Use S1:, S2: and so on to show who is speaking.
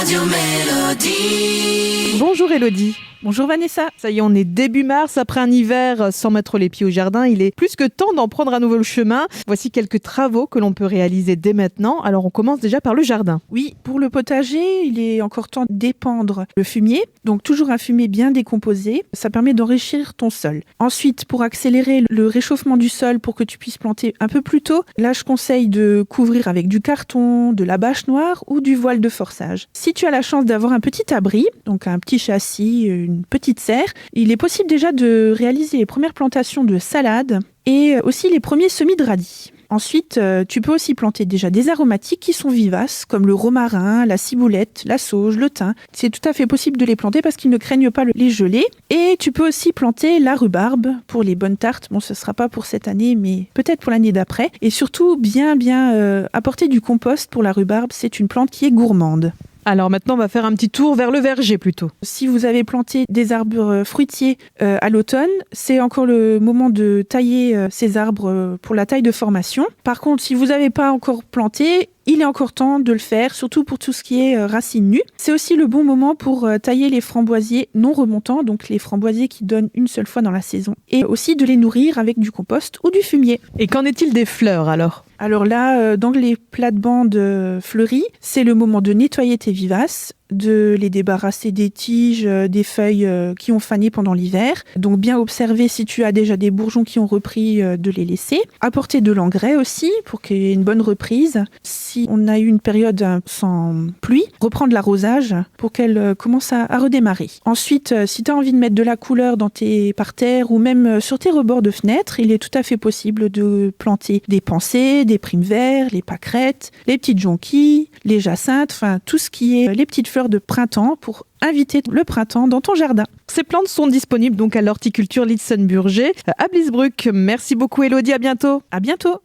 S1: Radio Mélodie.
S2: Bonjour Elodie. Bonjour Vanessa. Ça y est, on est début mars, après un hiver sans mettre les pieds au jardin. Il est plus que temps d'en prendre à nouveau le chemin. Voici quelques travaux que l'on peut réaliser dès maintenant. Alors on commence déjà par le jardin.
S3: Oui, pour le potager, il est encore temps d'épandre le fumier. Donc toujours un fumier bien décomposé. Ça permet d'enrichir ton sol. Ensuite, pour accélérer le réchauffement du sol pour que tu puisses planter un peu plus tôt, là je conseille de couvrir avec du carton, de la bâche noire ou du voile de forçage. Si tu as la chance d'avoir un petit abri, donc un petit châssis, une petite serre, il est possible déjà de réaliser les premières plantations de salades et aussi les premiers semis de radis. Ensuite, tu peux aussi planter déjà des aromatiques qui sont vivaces, comme le romarin, la ciboulette, la sauge, le thym. C'est tout à fait possible de les planter parce qu'ils ne craignent pas les gelées. Et tu peux aussi planter la rhubarbe pour les bonnes tartes. Bon, ce ne sera pas pour cette année, mais peut-être pour l'année d'après. Et surtout, bien apporter du compost pour la rhubarbe. C'est une plante qui est gourmande.
S2: Alors maintenant, on va faire un petit tour vers le verger plutôt.
S3: Si vous avez planté des arbres fruitiers à l'automne, c'est encore le moment de tailler ces arbres pour la taille de formation. Par contre, si vous n'avez pas encore planté, il est encore temps de le faire, surtout pour tout ce qui est racines nues. C'est aussi le bon moment pour tailler les framboisiers non remontants, donc les framboisiers qui donnent une seule fois dans la saison. Et aussi de les nourrir avec du compost ou du fumier.
S2: Et qu'en est-il des fleurs alors ?
S3: Alors là, dans les plates-bandes fleuries, c'est le moment de nettoyer tes vivaces, de les débarrasser des tiges, des feuilles qui ont fané pendant l'hiver. Donc bien observer si tu as déjà des bourgeons qui ont repris, de les laisser. Apporter de l'engrais aussi pour qu'il y ait une bonne reprise. Si on a eu une période sans pluie, reprendre l'arrosage pour qu'elle commence à redémarrer. Ensuite, si tu as envie de mettre de la couleur dans tes parterres ou même sur tes rebords de fenêtres, il est tout à fait possible de planter des pensées, des primes verts, les pâquerettes, les petites jonquilles, les jacinthes, enfin tout ce qui est les petites fleurs de printemps pour inviter le printemps dans ton jardin.
S2: Ces plantes sont disponibles donc à l'horticulture Litsenburger à Blisbruck. Merci beaucoup Elodie, à bientôt.
S3: À bientôt.